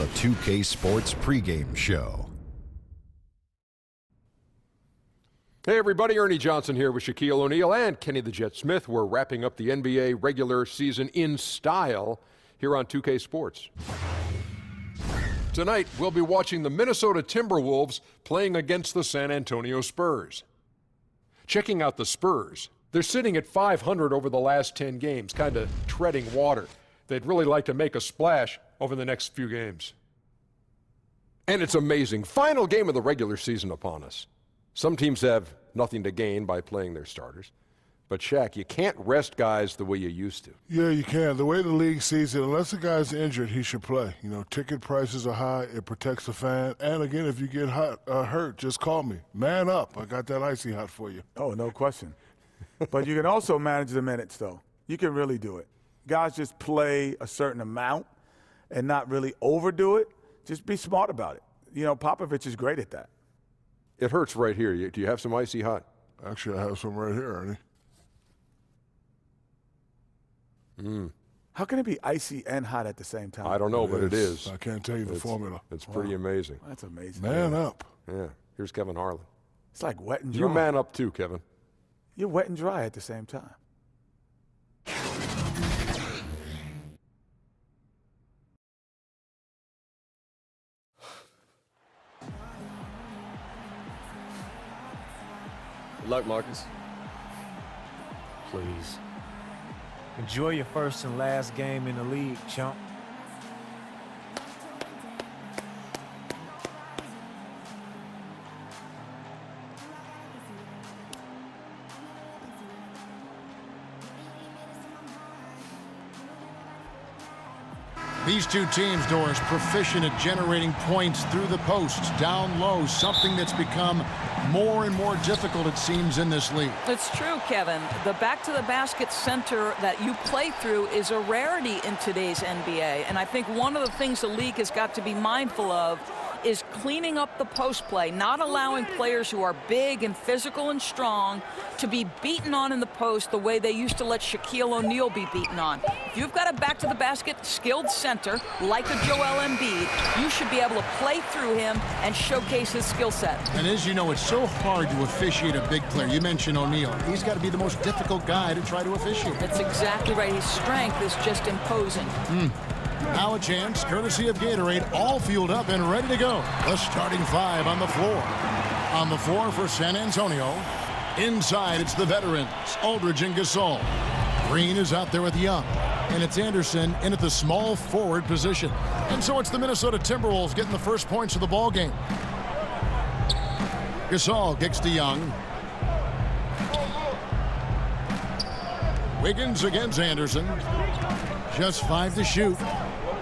2K Sports pregame show. Hey everybody, Ernie Johnson here with Shaquille O'Neal and Kenny the Jet Smith. We're wrapping up the NBA regular season in style here on 2K Sports. Tonight, we'll be watching the Minnesota Timberwolves playing against the San Antonio Spurs. Checking out the Spurs, they're sitting at 500 over the last 10 games, kind of treading water. They'd really like to make a splash over the next few games. And it's amazing. Final game of the regular season upon us. Some teams have nothing to gain by playing their starters. But, Shaq, you can't rest guys the way you used to. Yeah, you can. The way the league sees it, unless the guy's injured, he should play. You know, ticket prices are high. It protects the fan. And, again, if you get hurt, just call me. Man up. I got that icy hot for you. Oh, no question. But you can also manage the minutes, though. You can really do it. Guys just play a certain amount and not really overdo it. Just be smart about it. You know, Popovich is great at that. It hurts right here. Do you have some icy hot? Actually, I have some right here, Ernie. How can it be icy and hot at the same time? I don't know, but it is. I can't tell you the formula. It's pretty amazing. That's amazing. Man up. Yeah. Here's Kevin Harlan. It's like wet and dry. You man up too, Kevin. You're wet and dry at the same time. Good luck, Marcus. Please. Enjoy your first and last game in the league, chump. These two teams, Doris, proficient at generating points through the posts, down low, something that's become more and more difficult, it seems, in this league. It's true, Kevin. The back-to-the-basket center that you play through is a rarity in today's NBA. And I think one of the things the league has got to be mindful of is cleaning up the post play, not allowing players who are big and physical and strong to be beaten on in the post the way they used to let Shaquille O'Neal be beaten on. If you've got a back-to-the-basket skilled center like a Joel Embiid, you should be able to play through him and showcase his skill set. And as you know, it's so hard to officiate a big player. You mentioned O'Neal. He's got to be the most difficult guy to try to officiate. That's exactly right. His strength is just imposing. Now a chance, courtesy of Gatorade, all fueled up and ready to go. The starting five on the floor. On the floor for San Antonio. Inside, it's the veterans, Aldridge and Gasol. Green is out there with Young. And it's Anderson in at the small forward position. And so it's the Minnesota Timberwolves getting the first points of the ball game. Gasol kicks to Young. Wiggins against Anderson. Just 5 to shoot.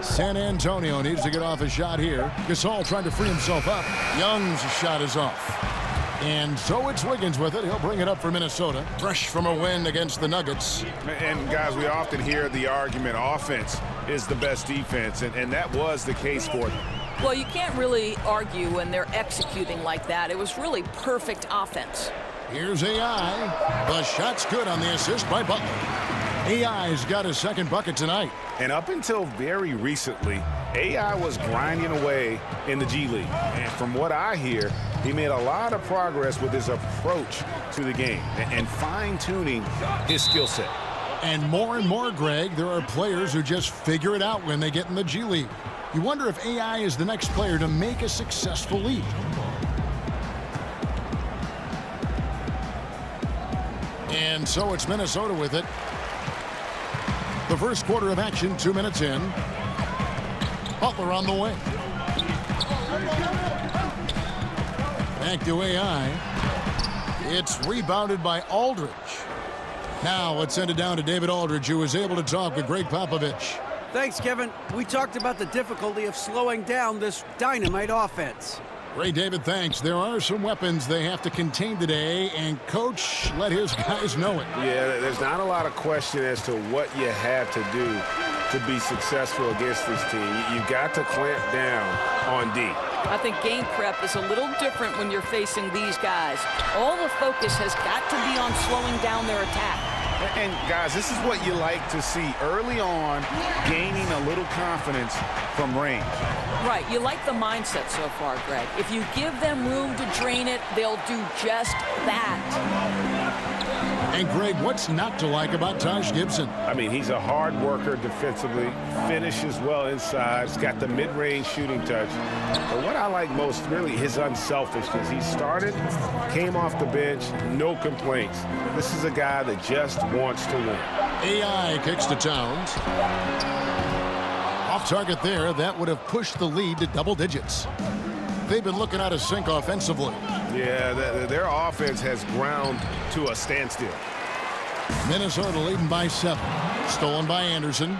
San Antonio needs to get off a shot here. Gasol trying to free himself up. Young's shot is off. And so it's Wiggins with it. He'll bring it up for Minnesota. Fresh from a win against the Nuggets. And, guys, we often hear the argument offense is the best defense, and that was the case for them. Well, you can't really argue when they're executing like that. It was really perfect offense. Here's AI. The shot's good on the assist by Butler. AI's got his second bucket tonight. And up until very recently, AI was grinding away in the G League. And from what I hear, he made a lot of progress with his approach to the game and fine-tuning his skill set. And more, Greg, there are players who just figure it out when they get in the G League. You wonder if AI is the next player to make a successful leap. And so it's Minnesota with it. The first quarter of action, 2 minutes in. Butler on the wing. Back to AI. It's rebounded by Aldridge. Now let's send it down to David Aldridge, who was able to talk with Greg Popovich. Thanks, Kevin. We talked about the difficulty of slowing down this dynamite offense. Ray, David, thanks. There are some weapons they have to contain today, and Coach let his guys know it. Yeah, there's not a lot of question as to what you have to do to be successful against this team. You've got to clamp down on D. I think game prep is a little different when you're facing these guys. All the focus has got to be on slowing down their attack. And guys, this is what you like to see early on, gaining a little confidence from range. Right, you like the mindset so far, Greg. If you give them room to drain it, they'll do just that. And Greg, what's not to like about Taj Gibson? I mean, he's a hard worker defensively, finishes well inside, he's got the mid-range shooting touch. But what I like most, really, his unselfishness. He started, came off the bench, no complaints. This is a guy that just wants to win. AI kicks to Towns. Off target there, that would have pushed the lead to double digits. They've been looking out of sync offensively. Yeah, their offense has ground to a standstill. Minnesota leading by 7. Stolen by Anderson.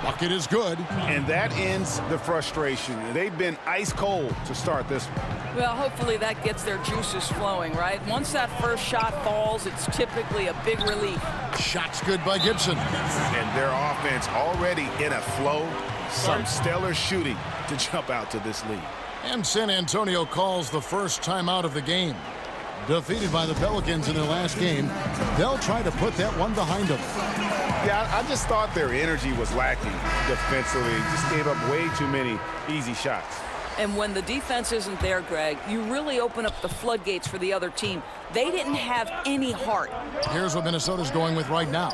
Bucket is good. And that ends the frustration. They've been ice cold to start this one. Well, hopefully that gets their juices flowing, right? Once that first shot falls, it's typically a big relief. Shot's good by Gibson. And their offense already in a flow. Some stellar shooting to jump out to this lead. And San Antonio calls the first timeout of the game. Defeated by the Pelicans in their last game, they'll try to put that one behind them. Yeah, I just thought their energy was lacking defensively. Just gave up way too many easy shots. And when the defense isn't there, Greg, you really open up the floodgates for the other team. They didn't have any heart. Here's what Minnesota's going with right now.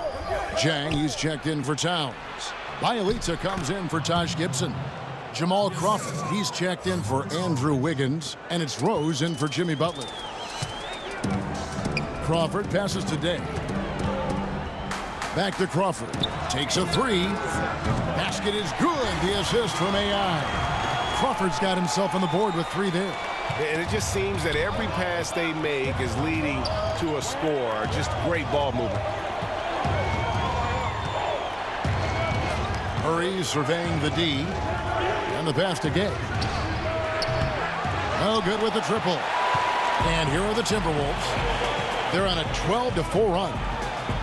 Jang, he's checked in for Towns. Bielitsa comes in for Taj Gibson. Jamal Crawford, he's checked in for Andrew Wiggins. And it's Rose in for Jimmy Butler. Crawford passes to Day. Back to Crawford. Takes a 3. Basket is good. The assist from AI. Crawford's got himself on the board with 3 there. And it just seems that every pass they make is leading to a score. Just great ball movement. Murray surveying the D. And the pass to Gay. No good with the triple. And here are the Timberwolves. They're on a 12-4 run.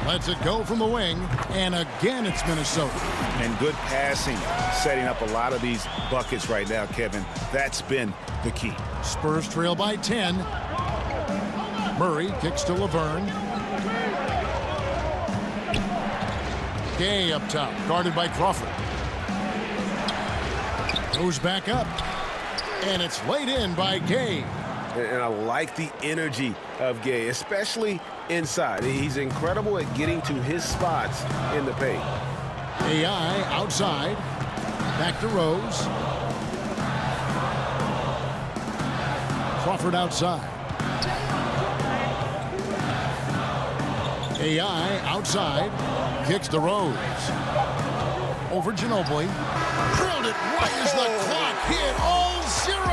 Lets it go from the wing. And again, it's Minnesota. And good passing, setting up a lot of these buckets right now, Kevin. That's been the key. Spurs trail by 10. Murray kicks to Laverne. Gay up top, guarded by Crawford. Goes back up. And it's laid in by Gay. And I like the energy of Gay, especially inside. He's incredible at getting to his spots in the paint. AI outside. Back to Rose. Crawford outside. AI outside. Kicks to Rose. Over Ginobili. Drilled it right as the clock hit all zeros.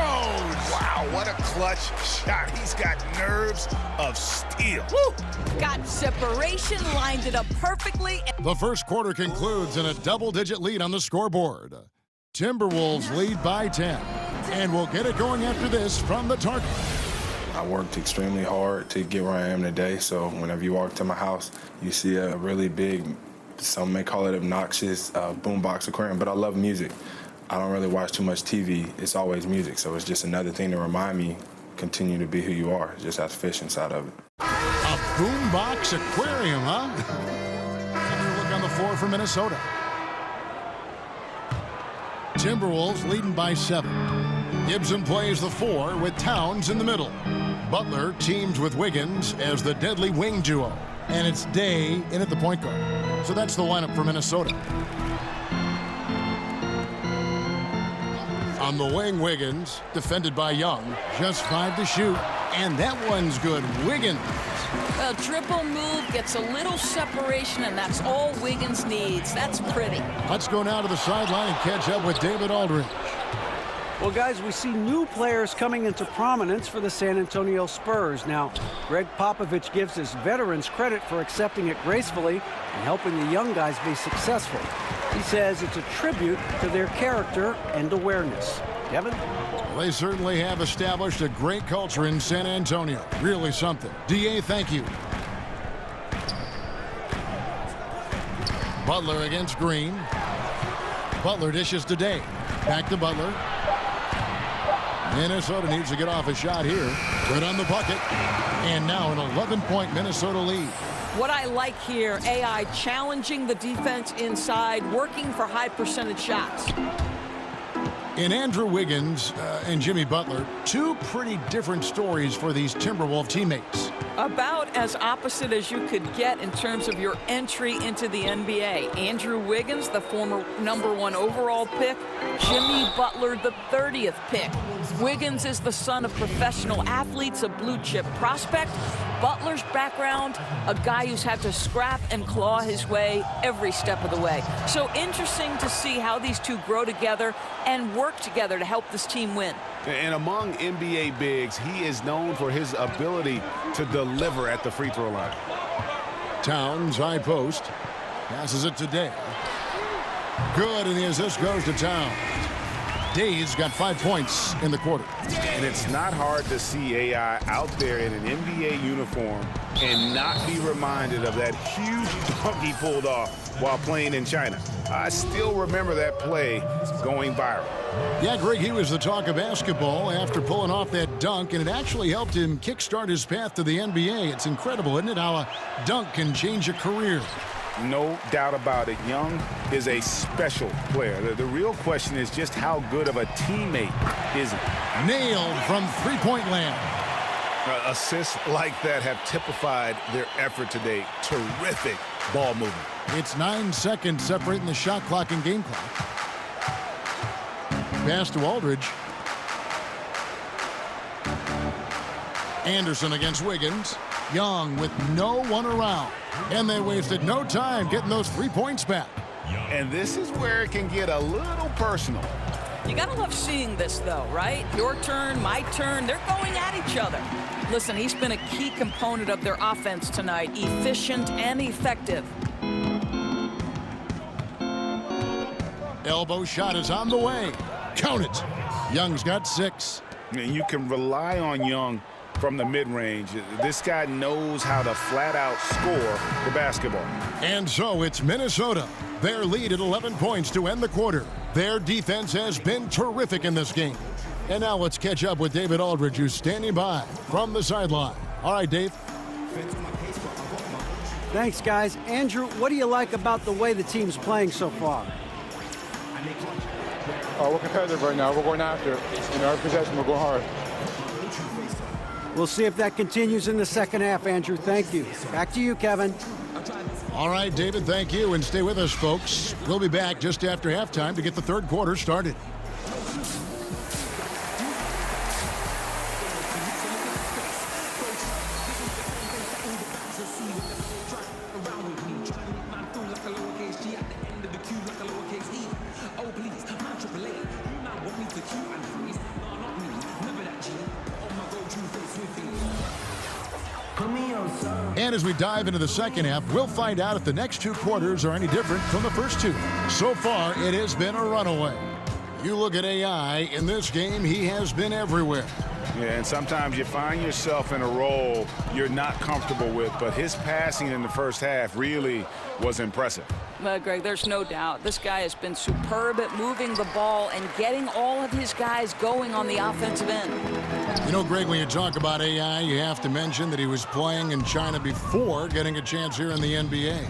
Wow, what a clutch shot. He's got nerves of steel. Woo! Got separation, lined it up perfectly. The first quarter concludes in a double-digit lead on the scoreboard. Timberwolves lead by 10. And we'll get it going after this from the target. I worked extremely hard to get where I am today, so whenever you walk to my house, you see a really big, some may call it obnoxious, boombox aquarium, but I love music. I don't really watch too much TV. It's always music, so it's just another thing to remind me, continue to be who you are. It just has fish inside of it. A boombox aquarium, huh? Another look on the floor for Minnesota. Timberwolves leading by 7. Gibson plays the 4 with Towns in the middle. Butler teams with Wiggins as the deadly wing duo. And it's Day in at the point guard. So that's the lineup for Minnesota. On the wing, Wiggins, defended by Young. Just 5 to shoot. And that one's good. Wiggins. A triple move gets a little separation, and that's all Wiggins needs. That's pretty. Let's go now to the sideline and catch up with David Aldridge. Well, guys, we see new players coming into prominence for the San Antonio Spurs. Now, Greg Popovich gives his veterans credit for accepting it gracefully and helping the young guys be successful. He says it's a tribute to their character and awareness. Kevin? They certainly have established a great culture in San Antonio. Really something. DA, thank you. Butler against Green. Butler dishes to Day. Back to Butler. Minnesota needs to get off a shot here. Good on the bucket. And now an 11-point Minnesota lead. What I like here, AI challenging the defense inside, working for high percentage shots. In Andrew Wiggins and Jimmy Butler, two pretty different stories for these Timberwolves teammates. About as opposite as you could get in terms of your entry into the NBA. Andrew Wiggins, the former #1 overall pick. Jimmy Butler, the 30th pick. Wiggins is the son of professional athletes, a blue-chip prospect. Butler's background, a guy who's had to scrap and claw his way every step of the way. So interesting to see how these two grow together and work together to help this team win. And among NBA bigs, he is known for his ability to deliver at the free throw line. Towns, high post. Passes it to Day. Good, and the assist goes to Towns. Day's got 5 points in the quarter. And it's not hard to see AI out there in an NBA uniform and not be reminded of that huge dunk he pulled off while playing in China. I still remember that play going viral. Yeah, Greg, he was the talk of basketball after pulling off that dunk, and it actually helped him kickstart his path to the NBA. It's incredible, isn't it, how a dunk can change a career? No doubt about it. Young is a special player. The real question is just how good of a teammate is he? Nailed from three-point land. Assists like that have typified their effort today. Terrific ball movement. It's 9 seconds separating the shot clock and game clock. Pass to Aldridge. Anderson against Wiggins. Young with no one around. And they wasted no time getting those 3 points back. And this is where it can get a little personal. You gotta love seeing this, though, right? Your turn, my turn, they're going at each other. Listen, he's been a key component of their offense tonight, efficient and effective. Elbow shot is on the way. Count it. Young's got 6. And you can rely on Young from the mid-range. This guy knows how to flat-out score the basketball. And so it's Minnesota. Their lead at 11 points to end the quarter. Their defense has been terrific in this game. And now let's catch up with David Aldridge, who's standing by from the sideline. All right, Dave. Thanks, guys. Andrew, what do you like about the way the team's playing so far? We're competitive right now. We're going after it. In our possession, we're going hard. We'll see if that continues in the second half, Andrew. Thank you. Back to you, Kevin. All right, David, thank you. And stay with us, folks. We'll be back just after halftime to get the third quarter started. And as we dive into the second half, we'll find out if the next 2 quarters are any different from the first 2. So far, it has been a runaway. You look at AI, in this game, he has been everywhere. Yeah, and sometimes you find yourself in a role you're not comfortable with, but his passing in the first half really was impressive. Greg, there's no doubt. This guy has been superb at moving the ball and getting all of his guys going on the offensive end. You know, Greg, when you talk about AI, you have to mention that he was playing in China before getting a chance here in the NBA.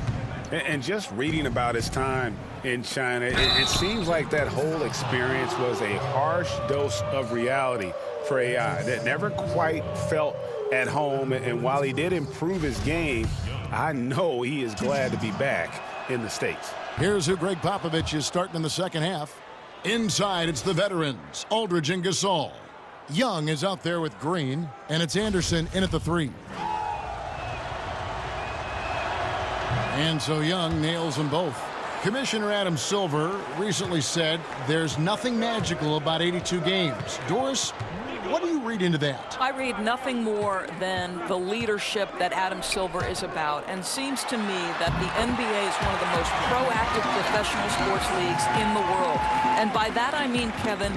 And just reading about his time in China, it seems like that whole experience was a harsh dose of reality for AI that never quite felt at home. And while he did improve his game, I know he is glad to be back in the States. Here's who Greg Popovich is starting in the second half. Inside, it's the veterans, Aldridge and Gasol. Young is out there with Green, and it's Anderson in at the 3. And so Young nails them both. Commissioner Adam Silver recently said there's nothing magical about 82 games. Doris, what do you read into that? I read nothing more than the leadership that Adam Silver is about, and seems to me that the NBA is one of the most proactive professional sports leagues in the world. And by that I mean, Kevin,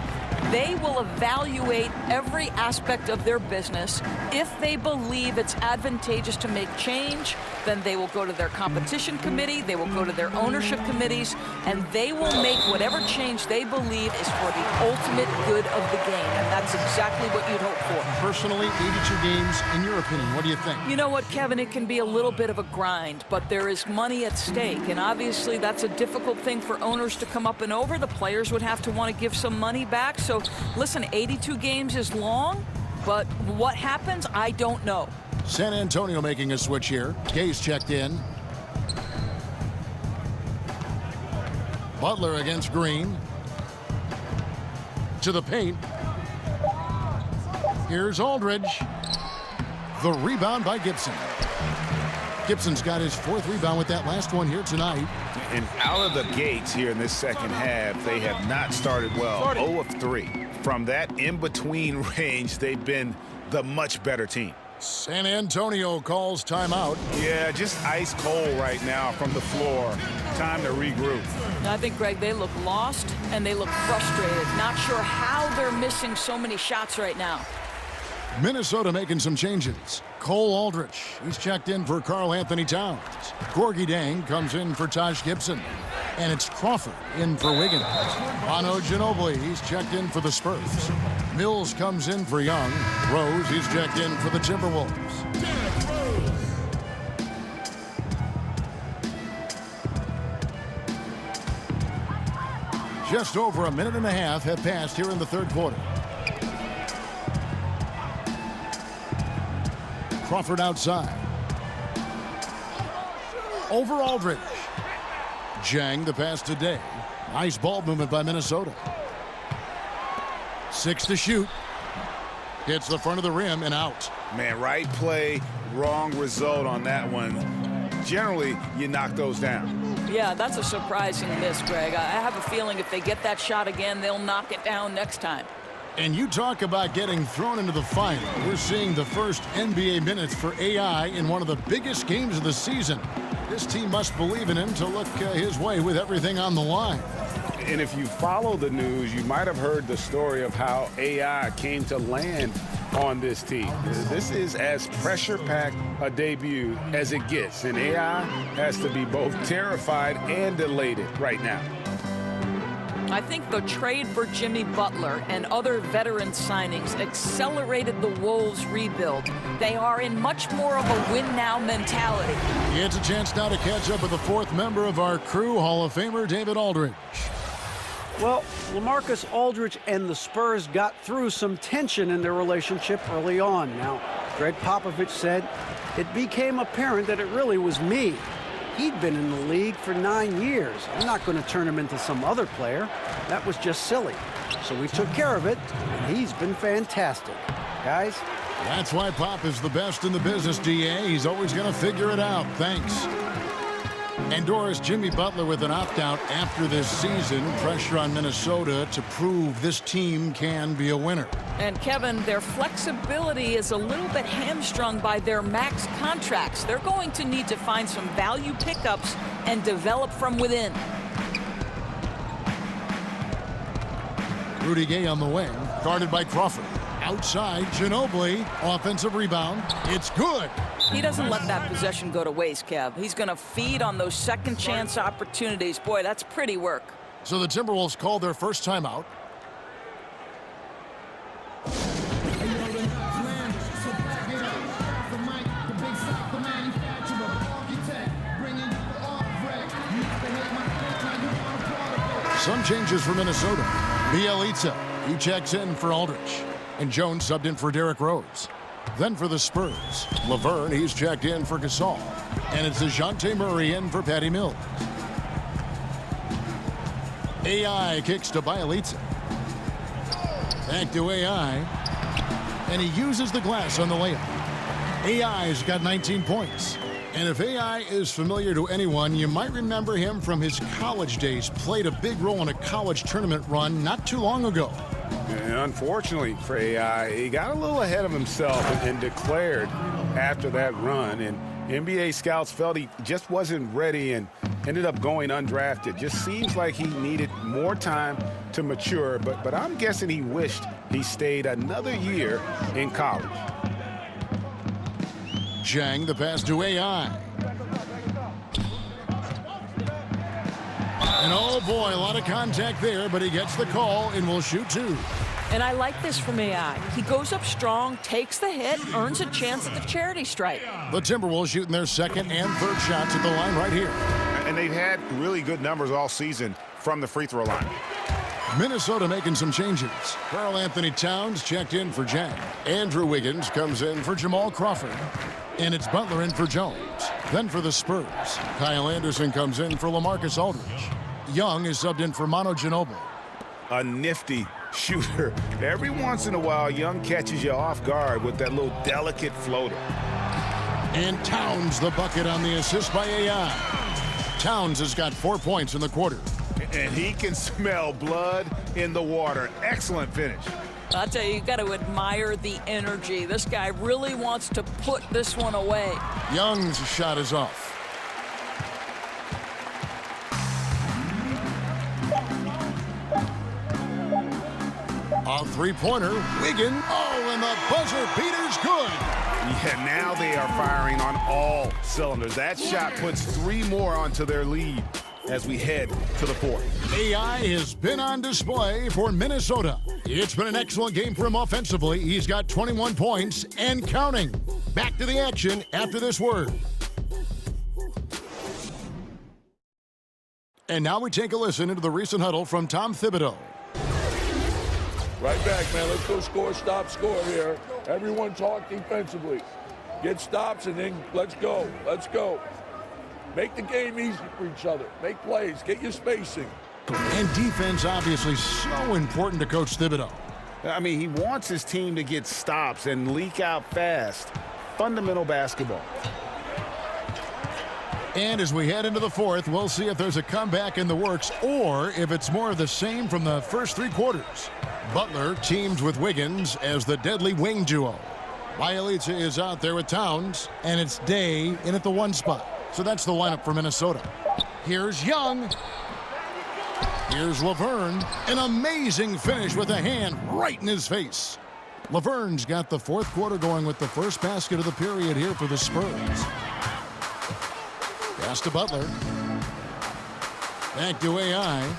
They will evaluate every aspect of their business. If they believe it's advantageous to make change, then they will go to their competition committee, they will go to their ownership committees, and they will make whatever change they believe is for the ultimate good of the game. And that's exactly what you'd hope for. Personally, 82 games, in your opinion, what do you think? You know what, Kevin, it can be a little bit of a grind, but there is money at stake, and obviously that's a difficult thing for owners to come up and over. The players would have to want to give some money back. So listen, 82 games is long, but what happens, I don't know. San Antonio making a switch here. Gay's checked in. Butler against Green. To the paint. Here's Aldridge. The rebound by Gibson. Gibson's got his 4th rebound with that last one here tonight. And out of the gates here in this second half, they have not started well. 0 of 3. From that in-between range, they've been the much better team. San Antonio calls timeout. Yeah, just ice cold right now from the floor. Time to regroup. I think, Greg, they look lost and they look frustrated. Not sure how they're missing so many shots right now. Minnesota making some changes. Cole Aldrich, he's checked in for Karl Anthony Towns. Gorgie Dang comes in for Taj Gibson. And it's Crawford in for Wiggins. Bono Ginobili, he's checked in for the Spurs. Mills comes in for Young. Rose, he's checked in for the Timberwolves. Just over a minute and a half have passed here in the 3rd quarter. Crawford outside. Over Aldridge. Jang, the pass to Day. Nice ball movement by Minnesota. 6 to shoot. Hits the front of the rim and out. Man, right play, wrong result on that one. Generally, you knock those down. Yeah, that's a surprising miss, Greg. I have a feeling if they get that shot again, they'll knock it down next time. And you talk about getting thrown into the final. We're seeing the first NBA minutes for AI in one of the biggest games of the season. This team must believe in him to look his way with everything on the line. And if you follow the news, you might have heard the story of how AI came to land on this team. This is as pressure-packed a debut as it gets, and AI has to be both terrified and elated right now. I think the trade for Jimmy Butler and other veteran signings accelerated the Wolves' rebuild. They are in much more of a win-now mentality. It's a chance now to catch up with the 4th member of our crew, Hall of Famer David Aldridge. Well, LaMarcus Aldridge and the Spurs got through some tension in their relationship early on. Now, Greg Popovich said, it became apparent that it really was me. He'd been in the league for 9 years. I'm not going to turn him into some other player. That was just silly. So we took care of it, and he's been fantastic. Guys? That's why Pop is the best in the business, DA. He's always going to figure it out. Thanks. And Doris, Jimmy Butler with an opt-out after this season. Pressure on Minnesota to prove this team can be a winner. And Kevin, their flexibility is a little bit hamstrung by their max contracts. They're going to need to find some value pickups and develop from within. Rudy Gay on the wing, guarded by Crawford. Outside, Ginobili, offensive rebound. It's good. He doesn't let that possession go to waste, Kev. He's going to feed on those second chance opportunities. Boy, that's pretty work. So the Timberwolves call their first timeout. Some changes for Minnesota. Bielitsa, he checks in for Aldridge. And Jones subbed in for Derrick Rose. Then for the Spurs, Laverne, he's checked in for Gasol. And it's DeJounte Murray in for Patty Mills. AI kicks to Bielitsa. Back to AI. And he uses the glass on the layup. AI's got 19 points. And if AI is familiar to anyone, you might remember him from his college days. Played a big role in a college tournament run not too long ago. And unfortunately for AI, he got a little ahead of himself and declared after that run. And NBA scouts felt he just wasn't ready, and ended up going undrafted. Just seems like he needed more time to mature, but I'm guessing he wished he stayed another year in college. Zhang, the pass to AI. And oh boy, a lot of contact there, but he gets the call and will shoot 2. And I like this from AI. He goes up strong, takes the hit, earns a chance at the charity stripe. The Timberwolves shooting their second and third shots at the line right here. And they've had really good numbers all season from the free throw line. Minnesota making some changes. Karl Anthony Towns checked in for Zhang. Andrew Wiggins comes in for Jamal Crawford. And it's Butler in for Jones. Then for the Spurs, Kyle Anderson comes in for LaMarcus Aldridge. Young is subbed in for Manu Ginobili. A nifty shooter. Every once in a while, Young catches you off guard with that little delicate floater. And Towns the bucket on the assist by AI. Towns has got 4 points in the quarter. And he can smell blood in the water. Excellent finish. I'll tell you got to admire the energy. This guy really wants to put this one away. Young's shot is off. A three-pointer. Wiggin. Oh, and the buzzer beater's good. Yeah, now they are firing on all cylinders. That shot puts 3 more onto their lead as we head to the fourth. AI has been on display for Minnesota. It's been an excellent game for him offensively. He's got 21 points and counting. Back to the action after this word. And now we take a listen into the recent huddle from Tom Thibodeau. Right back, man. Let's go score, stop, score here. Everyone talk defensively. Get stops and then let's go. Let's go. Make the game easy for each other. Make plays. Get your spacing. And defense obviously so important to Coach Thibodeau. I mean, he wants his team to get stops and leak out fast. Fundamental basketball. And as we head into the fourth, we'll see if there's a comeback in the works or if it's more of the same from the first 3 quarters. Butler teams with Wiggins as the deadly wing duo. Bielitsa is out there with Towns, and it's Day in at the 1 spot. So that's the lineup for Minnesota. Here's Young. Here's Laverne. An amazing finish with a hand right in his face. Laverne's got the fourth quarter going with the first basket of the period here for the Spurs. Pass to Butler. Back to AI.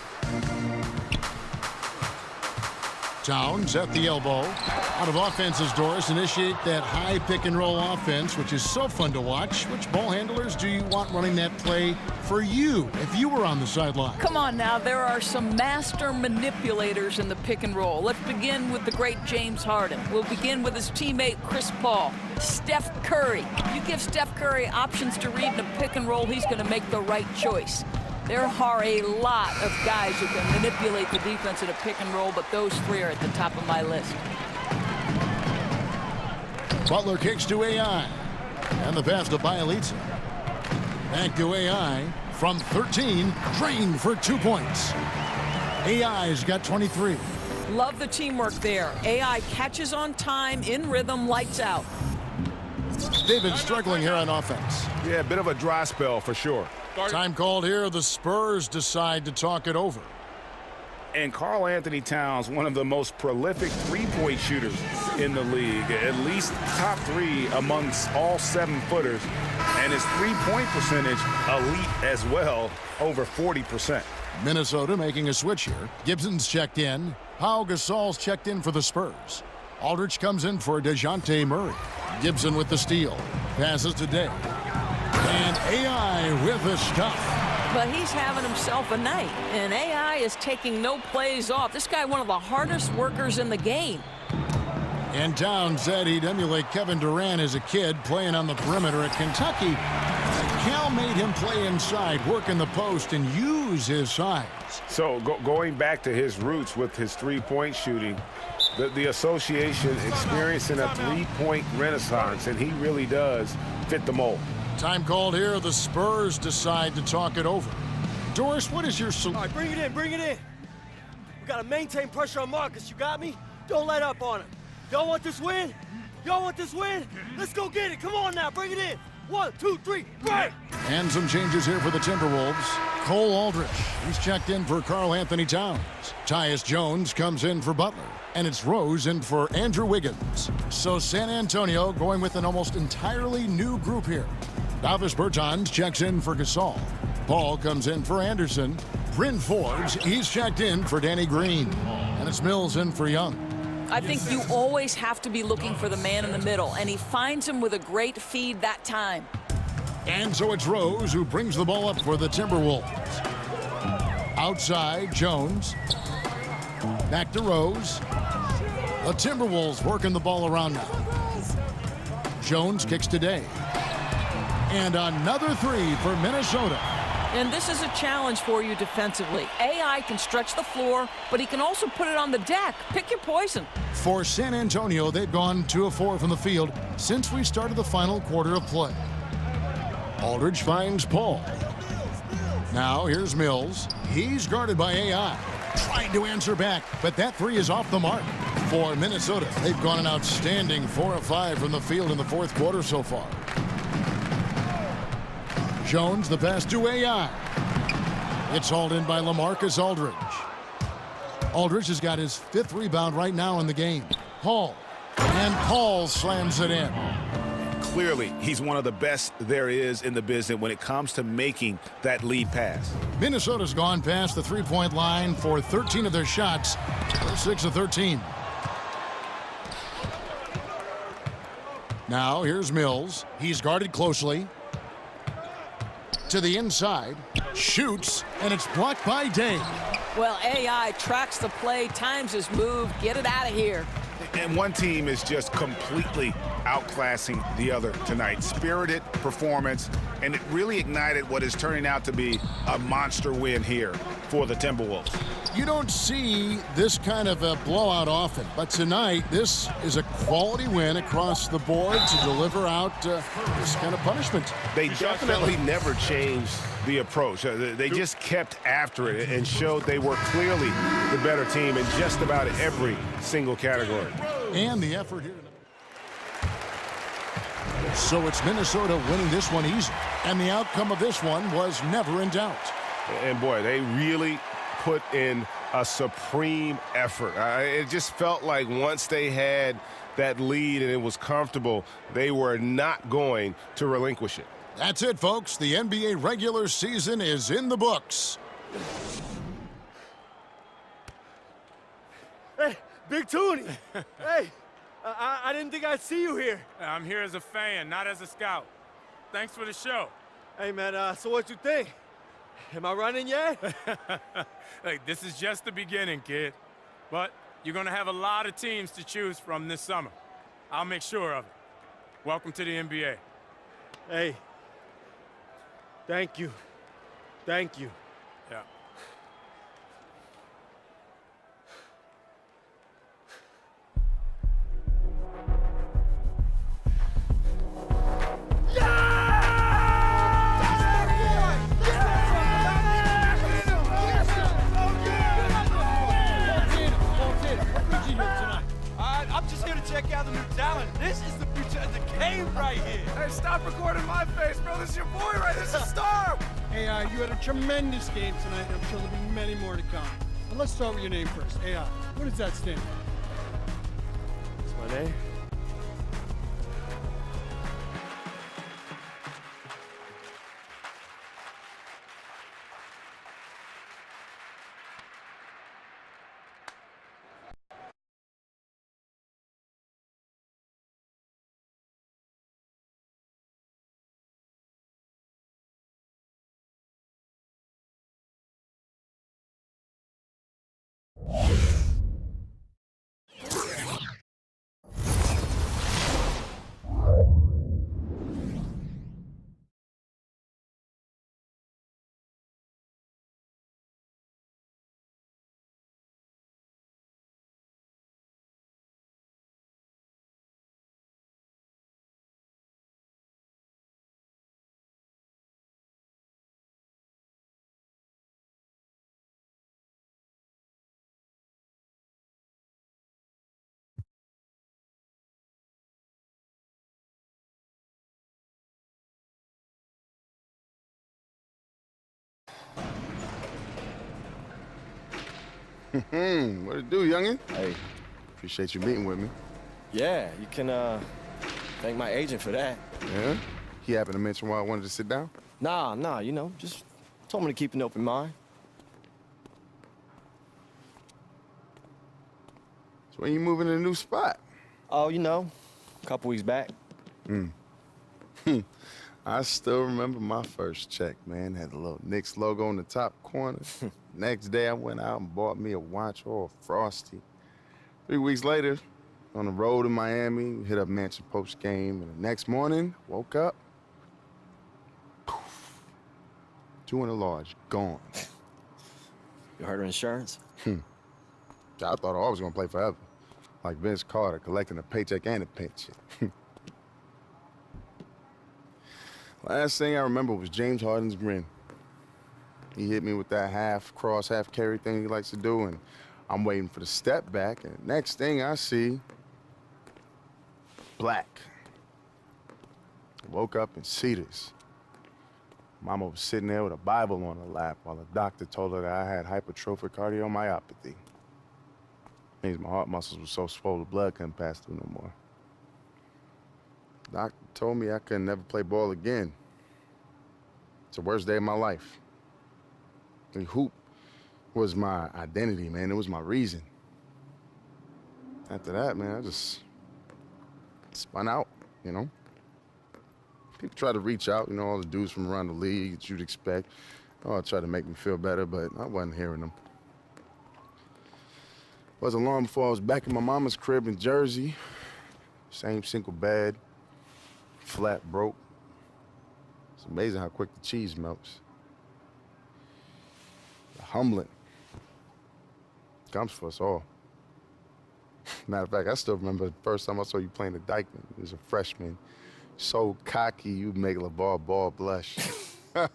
Towns at the elbow. Out of offenses, Doris, initiate that high pick-and-roll offense, which is so fun to watch. Which ball handlers do you want running that play for you if you were on the sideline? Come on now, there are some master manipulators in the pick-and-roll. Let's begin with the great James Harden. We'll begin with his teammate Chris Paul. Steph Curry. You give Steph Curry options to read in a pick-and-roll, he's going to make the right choice. There are a lot of guys who can manipulate the defense in a pick-and-roll, but those 3 are at the top of my list. Butler kicks to AI. And the pass to Bielitsa. Back to AI. From 13, drained for 2 points. AI's got 23. Love the teamwork there. AI catches on time, in rhythm, lights out. They've been struggling here on offense. Yeah, a bit of a dry spell for sure. Time called here. The Spurs decide to talk it over. And Karl Anthony Towns, one of the most prolific three-point shooters in the league, at least top 3 amongst all 7-footers. And his three-point percentage elite as well, over 40%. Minnesota making a switch here. Gibson's checked in. Pau Gasol's checked in for the Spurs. Aldridge comes in for DeJounte Murray. Gibson with the steal. Passes to Day. And AI with the stuff. But he's having himself a night, and AI is taking no plays off. This guy, one of the hardest workers in the game. And Towns said he'd emulate Kevin Durant as a kid playing on the perimeter at Kentucky. Cal made him play inside, work in the post, and use his size. So going back to his roots with his three-point shooting, the association experiencing a three-point renaissance, and he really does fit the mold. Time called here. The Spurs decide to talk it over. Doris, what is your solution? All right, bring it in, bring it in. We got to maintain pressure on Marcus. You got me? Don't let up on him. Y'all want this win? Y'all want this win? Let's go get it. Come on now, bring it in. 1, 2, 3, right! And some changes here for the Timberwolves. Cole Aldrich, he's checked in for Karl Anthony Towns. Tyus Jones comes in for Butler. And it's Rose in for Andrew Wiggins. So San Antonio going with an almost entirely new group here. Davis Bertans checks in for Gasol. Paul comes in for Anderson. Bryn Forbes, he's checked in for Danny Green. And it's Mills in for Young. I think you always have to be looking for the man in the middle, and he finds him with a great feed that time. And so it's Rose who brings the ball up for the Timberwolves. Outside, Jones. Back to Rose. The Timberwolves working the ball around now. Jones kicks to Day. And another three for Minnesota. And this is a challenge for you defensively. AI can stretch the floor, but he can also put it on the deck. Pick your poison. For San Antonio, they've gone 2 of 4 from the field since we started the final quarter of play. Aldridge finds Paul. Now here's Mills. He's guarded by AI. Trying to answer back, but that three is off the mark. For Minnesota, they've gone an outstanding 4 of 5 from the field in the fourth quarter so far. Jones, the pass to AI. It's hauled in by LaMarcus Aldridge. Aldridge has got his 5th rebound right now in the game. Hall. And Paul slams it in. Clearly, he's one of the best there is in the business when it comes to making that lead pass. Minnesota's gone past the three-point line for 13 of their shots. They're 6 of 13. Now here's Mills. He's guarded closely. To the inside. Shoots, and it's blocked by Day. Well, AI tracks the play, times his move, get it out of here. And one team is just completely outclassing the other tonight. Spirited performance, and it really ignited what is turning out to be a monster win here for the Timberwolves. You don't see this kind of a blowout often, but tonight this is a quality win across the board to deliver out this kind of punishment. They definitely never changed the approach. They just kept after it and showed they were clearly the better team in just about every single category. And the effort here. So it's Minnesota winning this one easy. And the outcome of this one was never in doubt. And boy, they really put in a supreme effort. It just felt like once they had that lead and it was comfortable, they were not going to relinquish it. That's it, folks. The NBA regular season is in the books. Hey, Big Toonie. Hey, I didn't think I'd see you here. I'm here as a fan, not as a scout. Thanks for the show. Hey, man, so what you think? Am I running yet? Hey, this is just the beginning, kid. But you're going to have a lot of teams to choose from this summer. I'll make sure of it. Welcome to the NBA. Hey, thank you. Thank you. Yeah. I'm just here to check out the new talent. This is the future of the game right here. Hey, stop recording my face, bro. This is your boy right here. This is Star. Hey, you had a tremendous game tonight, and I'm sure there'll be many more to come. But let's start with your name first. AI. What does that stand for? What's my name? What it do, youngin'? Hey. Appreciate you meeting with me. Yeah, you can thank my agent for that. Yeah? He happened to mention why I wanted to sit down? Nah, you know, just told me to keep an open mind. So when you moving to a new spot? Oh, you know, a couple weeks back. I still remember my first check, man. Had the little Knicks logo in the top corner. Next day, I went out and bought me a watch all frosty. 3 weeks later, on the road in Miami, hit up Mansion post game, and the next morning, woke up, poof, 200 large, gone. You heard of insurance? I thought I was gonna play forever. Like Vince Carter, collecting a paycheck and a pension. Last thing I remember was James Harden's grin. He hit me with that half cross, half carry thing he likes to do, and I'm waiting for the step back, and next thing I see, black. Woke up in Cedars. Mama was sitting there with a Bible on her lap while the doctor told her that I had hypertrophic cardiomyopathy. Means my heart muscles were so swollen, the blood couldn't pass through no more. Doctor told me I could never play ball again. It's the worst day of my life. The hoop was my identity, man. It was my reason. After that, man, I just spun out, you know? People try to reach out, you know, all the dudes from around the league that you'd expect. Oh, try to make me feel better, but I wasn't hearing them. Wasn't long before I was back in my mama's crib in Jersey. Same single bed, flat broke. It's amazing how quick the cheese melts. Humbling. Comes for us all. Matter of fact, I still remember the first time I saw you playing the Dykeman. It was a freshman. So cocky, you'd make LeVar Ball blush. Oh,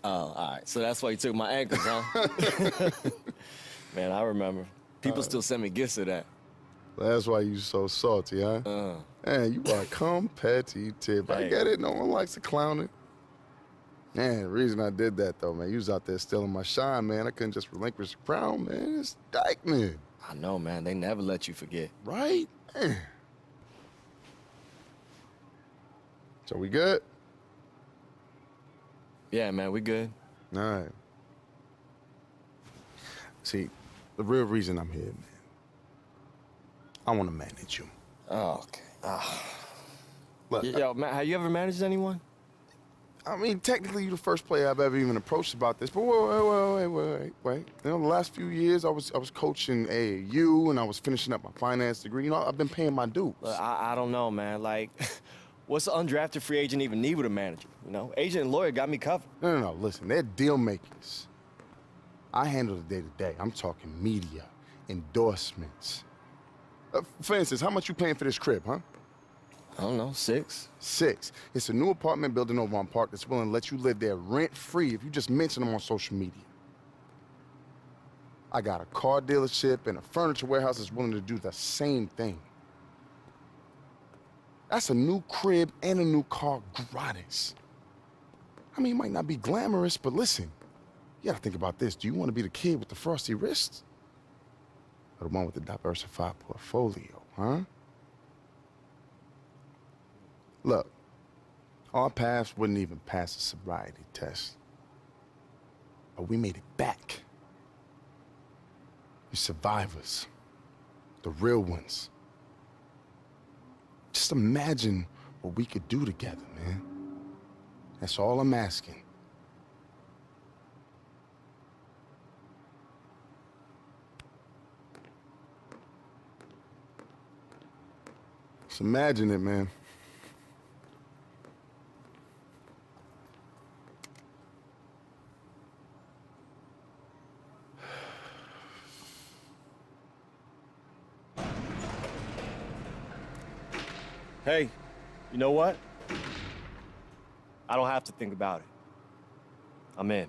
all right. So that's why you took my ankles, huh? Man, I remember. People still send me gifts of that. That's why you so salty, huh? Man, you are competitive. I get it. No one likes to clown it. Man, the reason I did that, though, man, you was out there stealing my shine, man. I couldn't just relinquish the crown, man. It's Dykeman. I know, man. They never let you forget. Right? Man. So we good? Yeah, man, we good. All right. See, the real reason I'm here, man, I want to manage you. Oh, okay. Look, yo, man, have you ever managed anyone? I mean, technically, you're the first player I've ever even approached about this. But wait. You know, the last few years, I was coaching AAU, and I was finishing up my finance degree. You know, I've been paying my dues. Look, I don't know, man. Like, what's an undrafted free agent even need with a manager? You know, agent and lawyer got me covered. No. Listen, they're deal makers. I handle the day-to-day. I'm talking media, endorsements. For instance, how much you paying for this crib, huh? I don't know, $6. $6. It's a new apartment building over on Park that's willing to let you live there rent-free if you just mention them on social media. I got a car dealership and a furniture warehouse that's willing to do the same thing. That's a new crib and a new car gratis. I mean, it might not be glamorous, but listen, you gotta think about this. Do you want to be the kid with the frosty wrists? Or the one with the diversified portfolio, huh? Look, our paths wouldn't even pass a sobriety test. But we made it back. You're survivors. The real ones. Just imagine what we could do together, man. That's all I'm asking. Just imagine it, man. Hey, you know what? I don't have to think about it. I'm in.